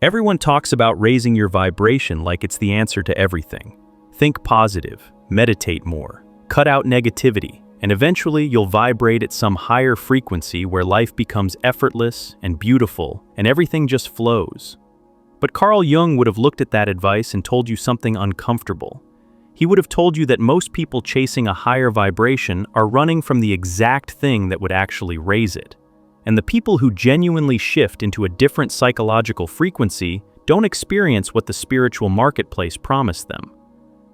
Everyone talks about raising your vibration like it's the answer to everything. Think positive, meditate more, cut out negativity, and eventually you'll vibrate at some higher frequency where life becomes effortless and beautiful and everything just flows. But Carl Jung would have looked at that advice and told you something uncomfortable. He would have told you that most people chasing a higher vibration are running from the exact thing that would actually raise it. And the people who genuinely shift into a different psychological frequency don't experience what the spiritual marketplace promised them.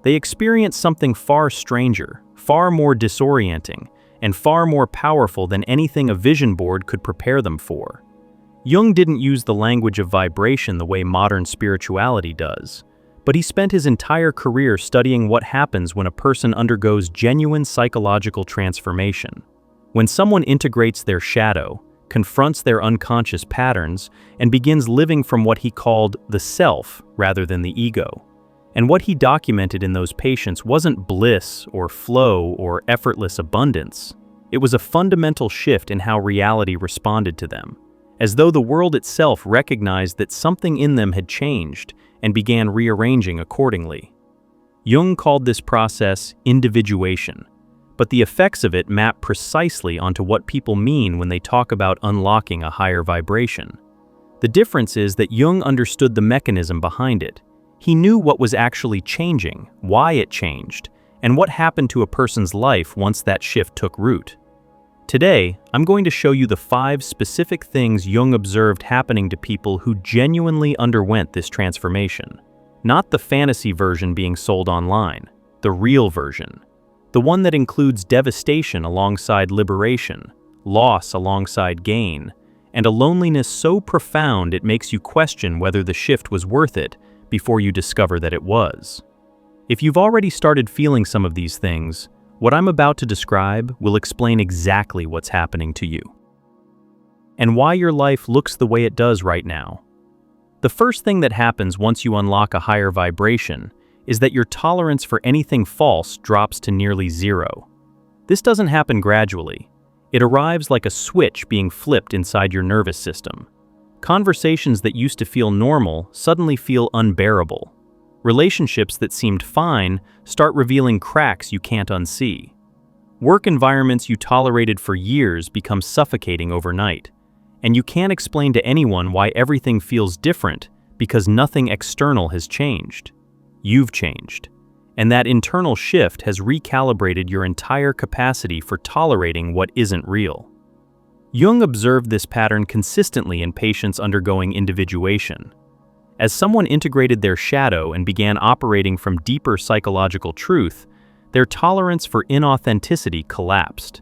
They experience something far stranger, far more disorienting, and far more powerful than anything a vision board could prepare them for. Jung didn't use the language of vibration the way modern spirituality does, but he spent his entire career studying what happens when a person undergoes genuine psychological transformation. When someone integrates their shadow, confronts their unconscious patterns, and begins living from what he called the self rather than the ego. And what he documented in those patients wasn't bliss or flow or effortless abundance. It was a fundamental shift in how reality responded to them, as though the world itself recognized that something in them had changed and began rearranging accordingly. Jung called this process individuation, but the effects of it map precisely onto what people mean when they talk about unlocking a higher vibration. The difference is that Jung understood the mechanism behind it. He knew what was actually changing, why it changed, and what happened to a person's life once that shift took root. Today, I'm going to show you the 5 specific things Jung observed happening to people who genuinely underwent this transformation. Not the fantasy version being sold online, the real version. The one that includes devastation alongside liberation, loss alongside gain, and a loneliness so profound it makes you question whether the shift was worth it before you discover that it was. If you've already started feeling some of these things, what I'm about to describe will explain exactly what's happening to you and why your life looks the way it does right now. The first thing that happens once you unlock a higher vibration is that your tolerance for anything false drops to nearly zero. This doesn't happen gradually. It arrives like a switch being flipped inside your nervous system. Conversations that used to feel normal suddenly feel unbearable. Relationships that seemed fine start revealing cracks you can't unsee. Work environments you tolerated for years become suffocating overnight, and you can't explain to anyone why everything feels different because nothing external has changed. You've changed, and that internal shift has recalibrated your entire capacity for tolerating what isn't real. Jung observed this pattern consistently in patients undergoing individuation. As someone integrated their shadow and began operating from deeper psychological truth, their tolerance for inauthenticity collapsed.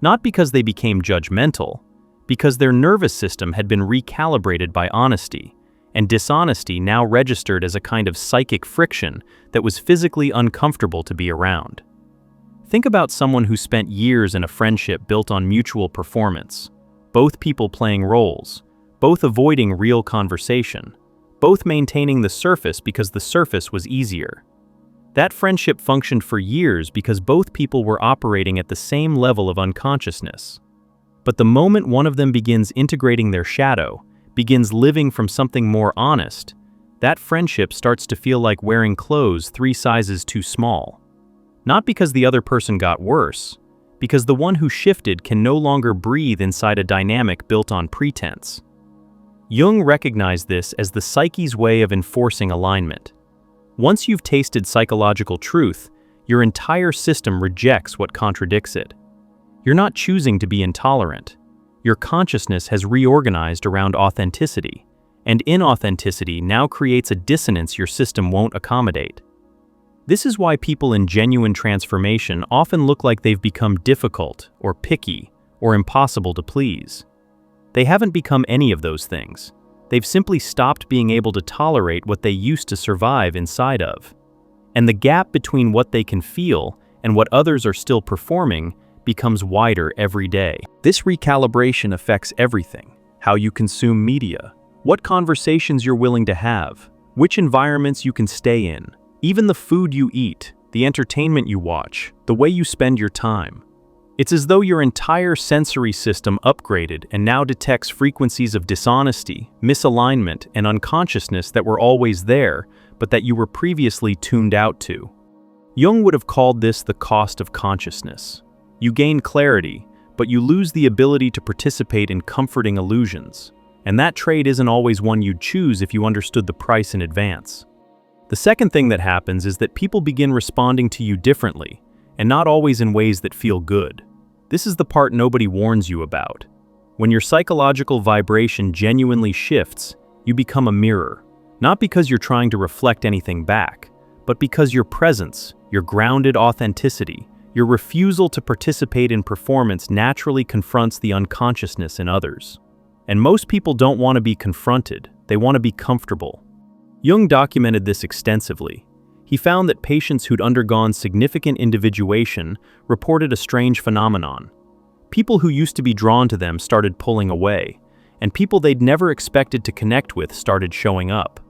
Not because they became judgmental, because their nervous system had been recalibrated by honesty, and dishonesty now registered as a kind of psychic friction that was physically uncomfortable to be around. Think about someone who spent years in a friendship built on mutual performance, both people playing roles, both avoiding real conversation, both maintaining the surface because the surface was easier. That friendship functioned for years because both people were operating at the same level of unconsciousness. But the moment one of them begins integrating their shadow, begins living from something more honest, that friendship starts to feel like wearing clothes 3 sizes too small. Not because the other person got worse, because the one who shifted can no longer breathe inside a dynamic built on pretense. Jung recognized this as the psyche's way of enforcing alignment. Once you've tasted psychological truth, your entire system rejects what contradicts it. You're not choosing to be intolerant. Your consciousness has reorganized around authenticity, and inauthenticity now creates a dissonance your system won't accommodate. This is why people in genuine transformation often look like they've become difficult or picky or impossible to please. They haven't become any of those things. They've simply stopped being able to tolerate what they used to survive inside of. And the gap between what they can feel and what others are still performing becomes wider every day. This recalibration affects everything: how you consume media, what conversations you're willing to have, which environments you can stay in, even the food you eat, the entertainment you watch, the way you spend your time. It's as though your entire sensory system upgraded and now detects frequencies of dishonesty, misalignment, and unconsciousness that were always there, but that you were previously tuned out to. Jung would have called this the cost of consciousness. You gain clarity, but you lose the ability to participate in comforting illusions. And that trade isn't always one you'd choose if you understood the price in advance. The second thing that happens is that people begin responding to you differently, and not always in ways that feel good. This is the part nobody warns you about. When your psychological vibration genuinely shifts, you become a mirror. Not because you're trying to reflect anything back, but because your presence, your grounded authenticity, your refusal to participate in performance naturally confronts the unconsciousness in others. And most people don't want to be confronted, they want to be comfortable. Jung documented this extensively. He found that patients who'd undergone significant individuation reported a strange phenomenon. People who used to be drawn to them started pulling away, and people they'd never expected to connect with started showing up.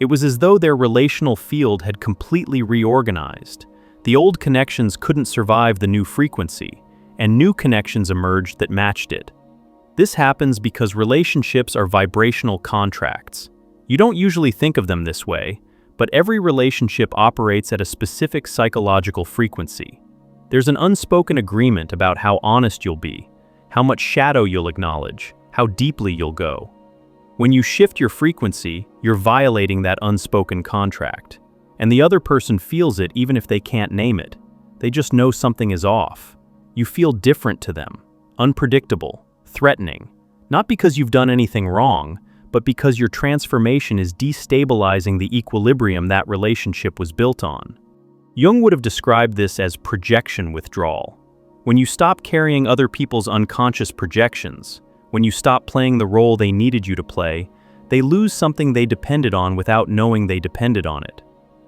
It was as though their relational field had completely reorganized. The old connections couldn't survive the new frequency, and new connections emerged that matched it. This happens because relationships are vibrational contracts. You don't usually think of them this way, but every relationship operates at a specific psychological frequency. There's an unspoken agreement about how honest you'll be, how much shadow you'll acknowledge, how deeply you'll go. When you shift your frequency, you're violating that unspoken contract. And the other person feels it even if they can't name it. They just know something is off. You feel different to them, unpredictable, threatening, not because you've done anything wrong, but because your transformation is destabilizing the equilibrium that relationship was built on. Jung would have described this as projection withdrawal. When you stop carrying other people's unconscious projections, when you stop playing the role they needed you to play, they lose something they depended on without knowing they depended on it.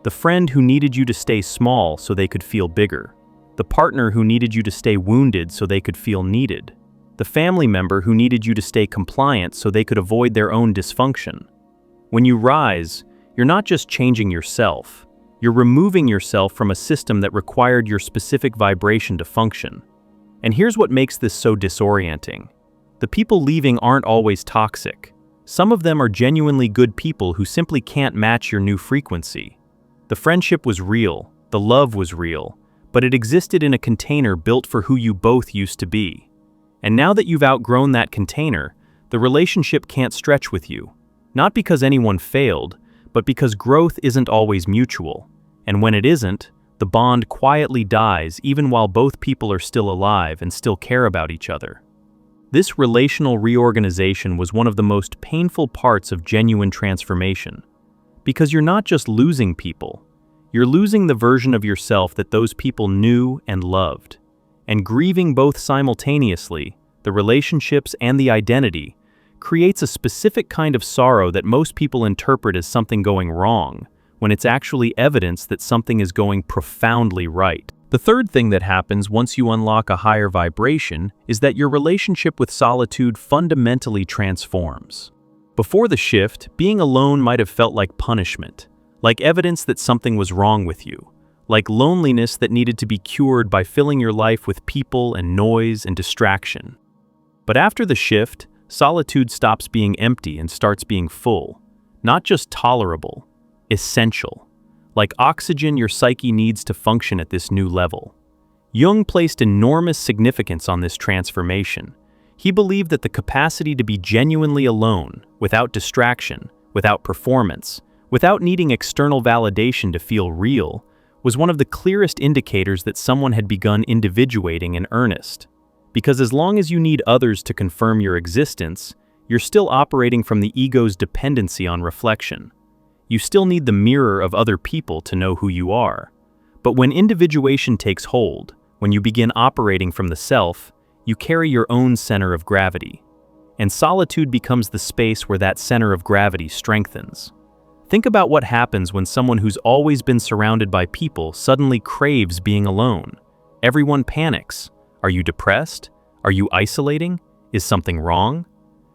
The friend who needed you to stay small so they could feel bigger. The partner who needed you to stay wounded so they could feel needed. The family member who needed you to stay compliant so they could avoid their own dysfunction. When you rise, you're not just changing yourself, you're removing yourself from a system that required your specific vibration to function. And here's what makes this so disorienting. The people leaving aren't always toxic. Some of them are genuinely good people who simply can't match your new frequency. The friendship was real, the love was real, but it existed in a container built for who you both used to be. And now that you've outgrown that container, the relationship can't stretch with you. Not because anyone failed, but because growth isn't always mutual. And when it isn't, the bond quietly dies even while both people are still alive and still care about each other. This relational reorganization was one of the most painful parts of genuine transformation. Because you're not just losing people, you're losing the version of yourself that those people knew and loved. And grieving both simultaneously, the relationships and the identity, creates a specific kind of sorrow that most people interpret as something going wrong, when it's actually evidence that something is going profoundly right. The third thing that happens once you unlock a higher vibration is that your relationship with solitude fundamentally transforms. Before the shift, being alone might have felt like punishment, like evidence that something was wrong with you. Like loneliness that needed to be cured by filling your life with people and noise and distraction. But after the shift, solitude stops being empty and starts being full. Not just tolerable, essential. Like oxygen your psyche needs to function at this new level. Jung placed enormous significance on this transformation. He believed that the capacity to be genuinely alone, without distraction, without performance, without needing external validation to feel real, was one of the clearest indicators that someone had begun individuating in earnest. Because as long as you need others to confirm your existence, you're still operating from the ego's dependency on reflection. You still need the mirror of other people to know who you are. But when individuation takes hold, when you begin operating from the self, you carry your own center of gravity. And solitude becomes the space where that center of gravity strengthens. Think about what happens when someone who's always been surrounded by people suddenly craves being alone. Everyone panics. Are you depressed? Are you isolating? Is something wrong?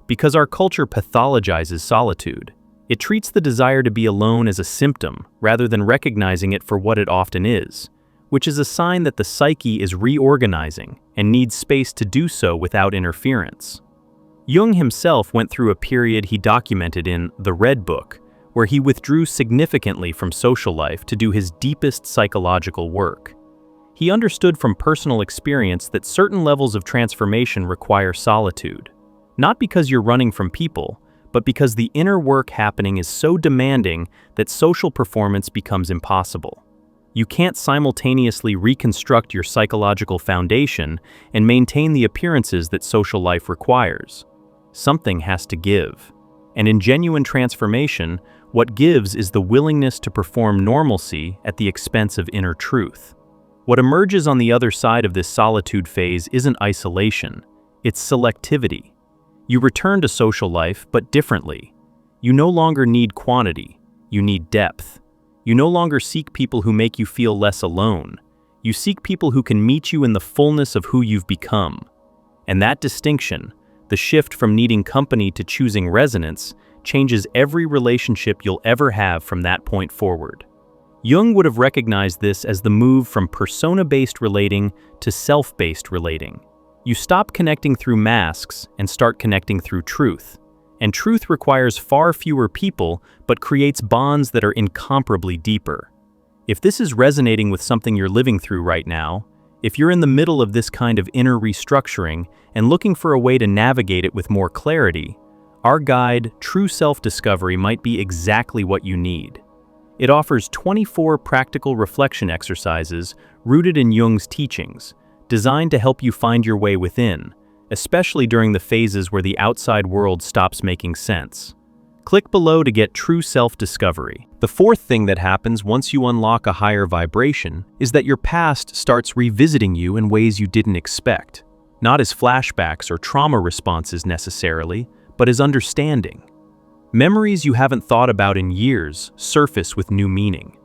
Because our culture pathologizes solitude. It treats the desire to be alone as a symptom rather than recognizing it for what it often is. which is a sign that the psyche is reorganizing and needs space to do so without interference. Jung himself went through a period he documented in The Red Book, where he withdrew significantly from social life to do his deepest psychological work. He understood from personal experience that certain levels of transformation require solitude, not because you're running from people, but because the inner work happening is so demanding that social performance becomes impossible. You can't simultaneously reconstruct your psychological foundation and maintain the appearances that social life requires. Something has to give. And in genuine transformation, what gives is the willingness to perform normalcy at the expense of inner truth. What emerges on the other side of this solitude phase isn't isolation, it's selectivity. You return to social life, but differently. You no longer need quantity, you need depth. You no longer seek people who make you feel less alone. You seek people who can meet you in the fullness of who you've become. And that distinction, the shift from needing company to choosing resonance, changes every relationship you'll ever have from that point forward. Jung would have recognized this as the move from persona-based relating to self-based relating. You stop connecting through masks and start connecting through truth. And truth requires far fewer people, but creates bonds that are incomparably deeper. If this is resonating with something you're living through right now, if you're in the middle of this kind of inner restructuring and looking for a way to navigate it with more clarity, our guide, True Self-Discovery, might be exactly what you need. It offers 24 practical reflection exercises rooted in Jung's teachings, designed to help you find your way within, especially during the phases where the outside world stops making sense. Click below to get True Self-Discovery. The fourth thing that happens once you unlock a higher vibration is that your past starts revisiting you in ways you didn't expect. Not as flashbacks or trauma responses necessarily, but as understanding. Memories you haven't thought about in years surface with new meaning.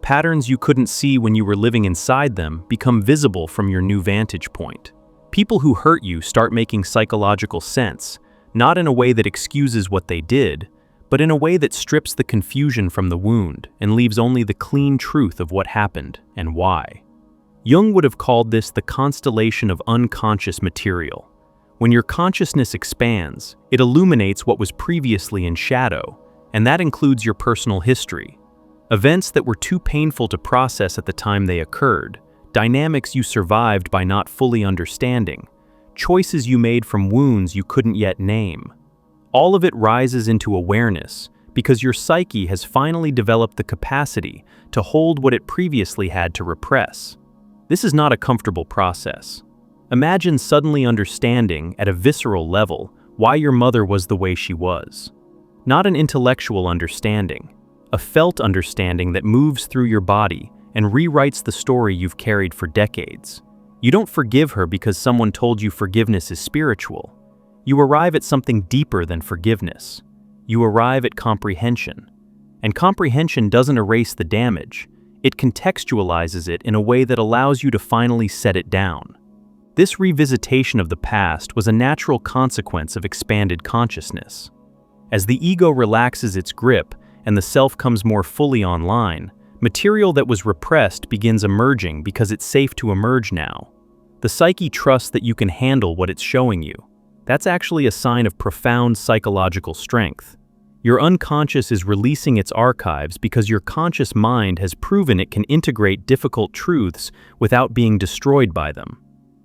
Patterns you couldn't see when you were living inside them become visible from your new vantage point. People who hurt you start making psychological sense, not in a way that excuses what they did, but in a way that strips the confusion from the wound and leaves only the clean truth of what happened and why. Jung would have called this the constellation of unconscious material. When your consciousness expands, it illuminates what was previously in shadow, and that includes your personal history. Events that were too painful to process at the time they occurred, dynamics you survived by not fully understanding, choices you made from wounds you couldn't yet name. All of it rises into awareness because your psyche has finally developed the capacity to hold what it previously had to repress. This is not a comfortable process. Imagine suddenly understanding at a visceral level why your mother was the way she was. Not an intellectual understanding, a felt understanding that moves through your body and rewrites the story you've carried for decades. You don't forgive her because someone told you forgiveness is spiritual. You arrive at something deeper than forgiveness. You arrive at comprehension. And comprehension doesn't erase the damage. It contextualizes it in a way that allows you to finally set it down. This revisitation of the past was a natural consequence of expanded consciousness. As the ego relaxes its grip and the self comes more fully online, material that was repressed begins emerging because it's safe to emerge now. The psyche trusts that you can handle what it's showing you. That's actually a sign of profound psychological strength. Your unconscious is releasing its archives because your conscious mind has proven it can integrate difficult truths without being destroyed by them.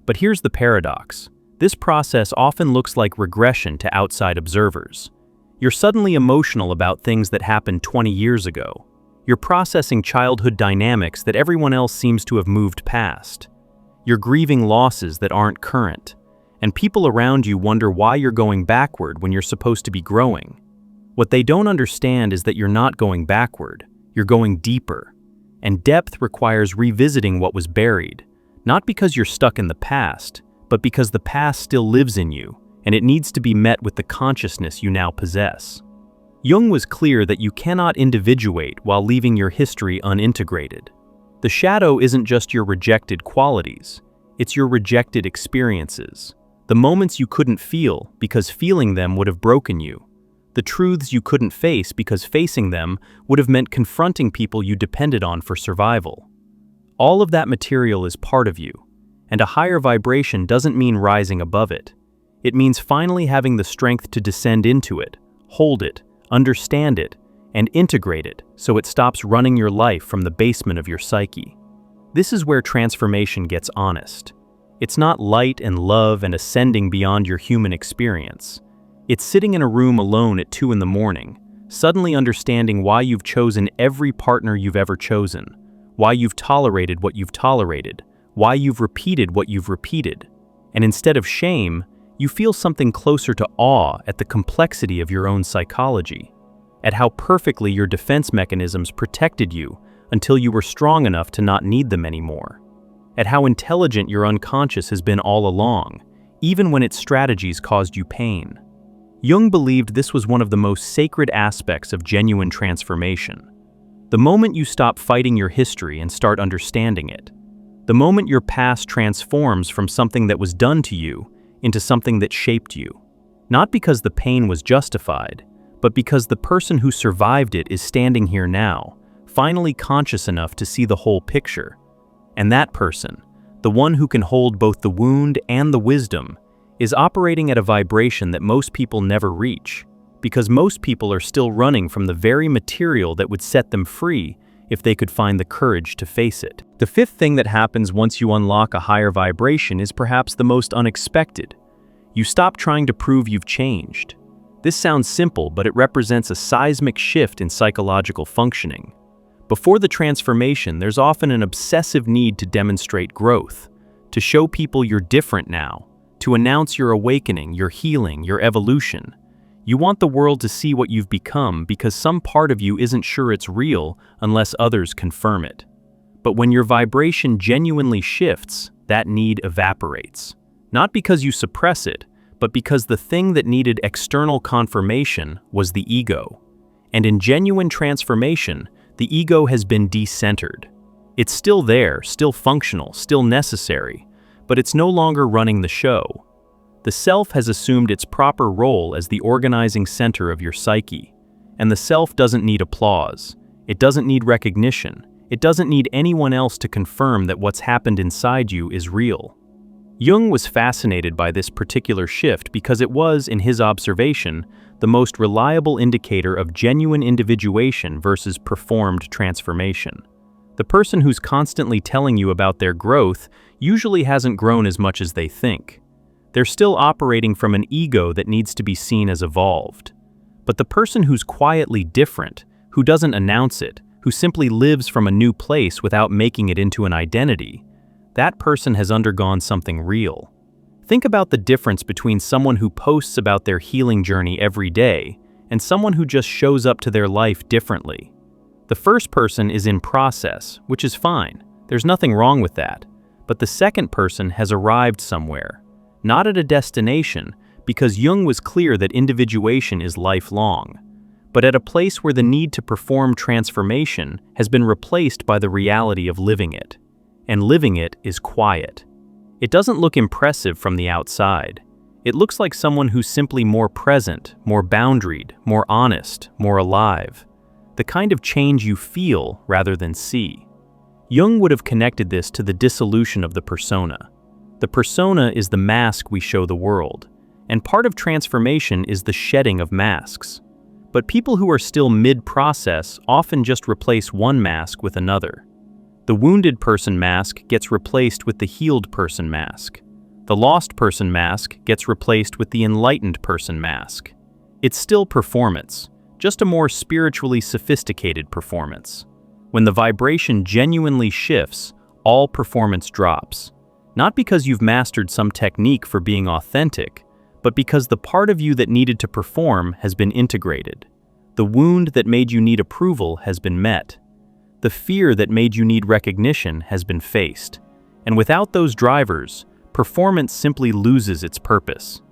But here's the paradox. This process often looks like regression to outside observers. You're suddenly emotional about things that happened 20 years ago. You're processing childhood dynamics that everyone else seems to have moved past. You're grieving losses that aren't current. And people around you wonder why you're going backward when you're supposed to be growing. What they don't understand is that you're not going backward, you're going deeper. And depth requires revisiting what was buried, not because you're stuck in the past, but because the past still lives in you, and it needs to be met with the consciousness you now possess. Jung was clear that you cannot individuate while leaving your history unintegrated. The shadow isn't just your rejected qualities, it's your rejected experiences. The moments you couldn't feel because feeling them would have broken you. The truths you couldn't face because facing them would have meant confronting people you depended on for survival. All of that material is part of you, and a higher vibration doesn't mean rising above it. It means finally having the strength to descend into it, hold it, understand it, and integrate it so it stops running your life from the basement of your psyche. This is where transformation gets honest. It's not light and love and ascending beyond your human experience. It's sitting in a room alone at 2 in the morning, suddenly understanding why you've chosen every partner you've ever chosen, why you've tolerated what you've tolerated, why you've repeated what you've repeated. And instead of shame, you feel something closer to awe at the complexity of your own psychology, at how perfectly your defense mechanisms protected you until you were strong enough to not need them anymore, at how intelligent your unconscious has been all along, even when its strategies caused you pain. Jung believed this was one of the most sacred aspects of genuine transformation. The moment you stop fighting your history and start understanding it, the moment your past transforms from something that was done to you into something that shaped you, not because the pain was justified, but because the person who survived it is standing here now, finally conscious enough to see the whole picture. And that person, the one who can hold both the wound and the wisdom, is operating at a vibration that most people never reach, because most people are still running from the very material that would set them free if they could find the courage to face it. The fifth thing that happens once you unlock a higher vibration is perhaps the most unexpected. You stop trying to prove you've changed. This sounds simple, but it represents a seismic shift in psychological functioning. Before the transformation, there's often an obsessive need to demonstrate growth, to show people you're different now, to announce your awakening, your healing, your evolution. You want the world to see what you've become because some part of you isn't sure it's real unless others confirm it. But when your vibration genuinely shifts, that need evaporates. Not because you suppress it, but because the thing that needed external confirmation was the ego. And in genuine transformation, the ego has been decentered. It's still there, still functional, still necessary, but it's no longer running the show. The self has assumed its proper role as the organizing center of your psyche. And the self doesn't need applause. It doesn't need recognition. It doesn't need anyone else to confirm that what's happened inside you is real. Jung was fascinated by this particular shift because it was, in his observation, the most reliable indicator of genuine individuation versus performed transformation. The person who's constantly telling you about their growth usually hasn't grown as much as they think. They're still operating from an ego that needs to be seen as evolved. But the person who's quietly different, who doesn't announce it, who simply lives from a new place without making it into an identity, that person has undergone something real. Think about the difference between someone who posts about their healing journey every day and someone who just shows up to their life differently. The first person is in process, which is fine. There's nothing wrong with that. But the second person has arrived somewhere, not at a destination, because Jung was clear that individuation is lifelong, but at a place where the need to perform transformation has been replaced by the reality of living it. And living it is quiet. It doesn't look impressive from the outside. It looks like someone who's simply more present, more boundaried, more honest, more alive. The kind of change you feel rather than see. Jung would have connected this to the dissolution of the persona. The persona is the mask we show the world, and part of transformation is the shedding of masks. But people who are still mid-process often just replace one mask with another. The wounded person mask gets replaced with the healed person mask. The lost person mask gets replaced with the enlightened person mask. It's still performance, just a more spiritually sophisticated performance. When the vibration genuinely shifts, all performance drops. Not because you've mastered some technique for being authentic, but because the part of you that needed to perform has been integrated. The wound that made you need approval has been met. The fear that made you need recognition has been faced. And without those drivers, performance simply loses its purpose.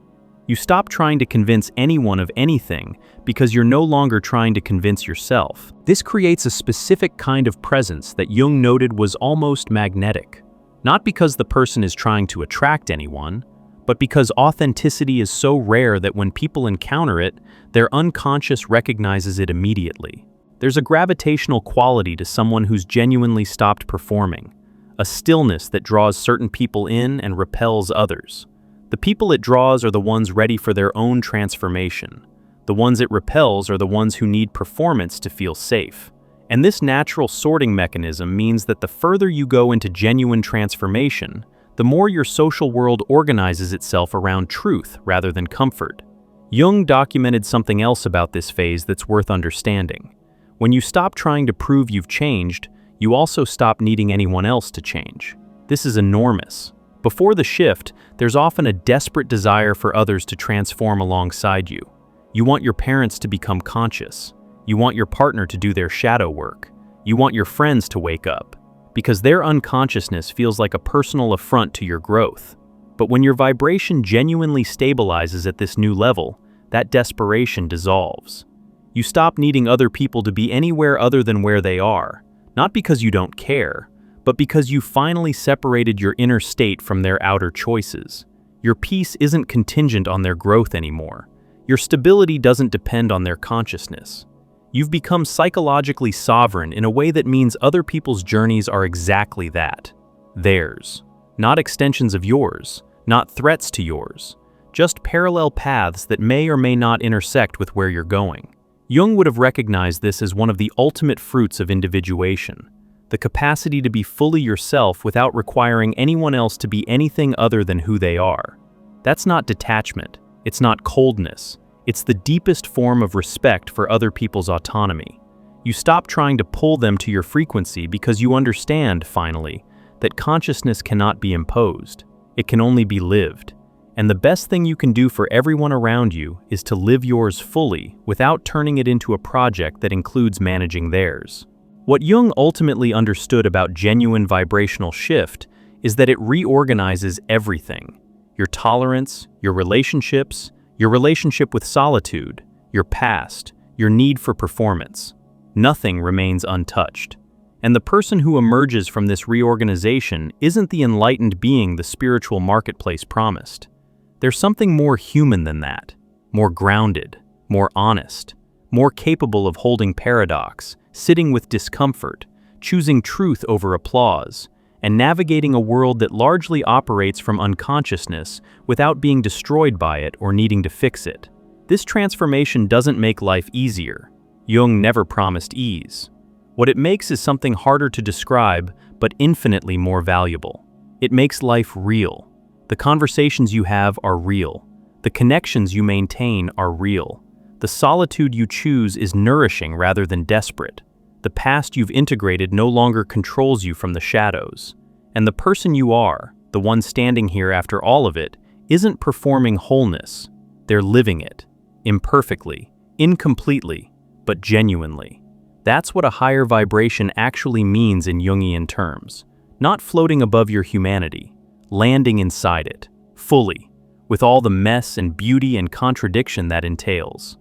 You stop trying to convince anyone of anything because you're no longer trying to convince yourself. This creates a specific kind of presence that Jung noted was almost magnetic. Not because the person is trying to attract anyone, but because authenticity is so rare that when people encounter it, their unconscious recognizes it immediately. There's a gravitational quality to someone who's genuinely stopped performing, a stillness that draws certain people in and repels others. The people it draws are the ones ready for their own transformation. The ones it repels are the ones who need performance to feel safe. And this natural sorting mechanism means that the further you go into genuine transformation, the more your social world organizes itself around truth rather than comfort. Jung documented something else about this phase that's worth understanding. When you stop trying to prove you've changed, you also stop needing anyone else to change. This is enormous. Before the shift, there's often a desperate desire for others to transform alongside you. You want your parents to become conscious. You want your partner to do their shadow work. You want your friends to wake up, because their unconsciousness feels like a personal affront to your growth. But when your vibration genuinely stabilizes at this new level, that desperation dissolves. You stop needing other people to be anywhere other than where they are, not because you don't care, but because you finally separated your inner state from their outer choices. Your peace isn't contingent on their growth anymore. Your stability doesn't depend on their consciousness. You've become psychologically sovereign in a way that means other people's journeys are exactly that. Theirs. Not extensions of yours, not threats to yours. Just parallel paths that may or may not intersect with where you're going. Jung would have recognized this as one of the ultimate fruits of individuation. The capacity to be fully yourself without requiring anyone else to be anything other than who they are. That's not detachment. It's not coldness. It's the deepest form of respect for other people's autonomy. You stop trying to pull them to your frequency because you understand, finally, that consciousness cannot be imposed. It can only be lived. And the best thing you can do for everyone around you is to live yours fully without turning it into a project that includes managing theirs. What Jung ultimately understood about genuine vibrational shift is that it reorganizes everything. Your tolerance, your relationships, your relationship with solitude, your past, your need for performance. Nothing remains untouched. And the person who emerges from this reorganization isn't the enlightened being the spiritual marketplace promised. There's something more human than that, more grounded, more honest, more capable of holding paradox, sitting with discomfort, choosing truth over applause, and navigating a world that largely operates from unconsciousness without being destroyed by it or needing to fix it. This transformation doesn't make life easier. Jung never promised ease. What it makes is something harder to describe, but infinitely more valuable. It makes life real. The conversations you have are real. The connections you maintain are real. The solitude you choose is nourishing rather than desperate. The past you've integrated no longer controls you from the shadows. And the person you are, the one standing here after all of it, isn't performing wholeness. They're living it. Imperfectly, incompletely, but genuinely. That's what a higher vibration actually means in Jungian terms. Not floating above your humanity, landing inside it, fully, with all the mess and beauty and contradiction that entails.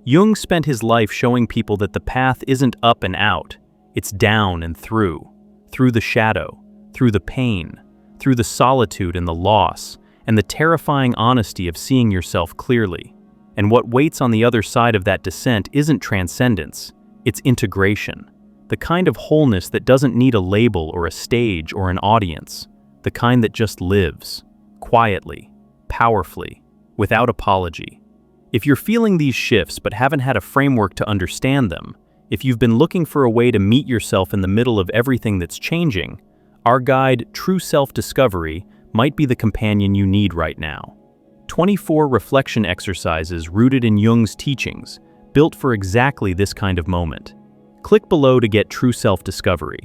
Jung spent his life showing people that the path isn't up and out, it's down and through the shadow, through the pain, through the solitude and the loss, and the terrifying honesty of seeing yourself clearly. And what waits on the other side of that descent isn't transcendence, it's integration. The kind of wholeness that doesn't need a label or a stage or an audience. The kind that just lives, quietly, powerfully, without apology. If you're feeling these shifts but haven't had a framework to understand them, if you've been looking for a way to meet yourself in the middle of everything that's changing, our guide, True Self-Discovery, might be the companion you need right now. 24 reflection exercises rooted in Jung's teachings, built for exactly this kind of moment. Click below to get True Self-Discovery.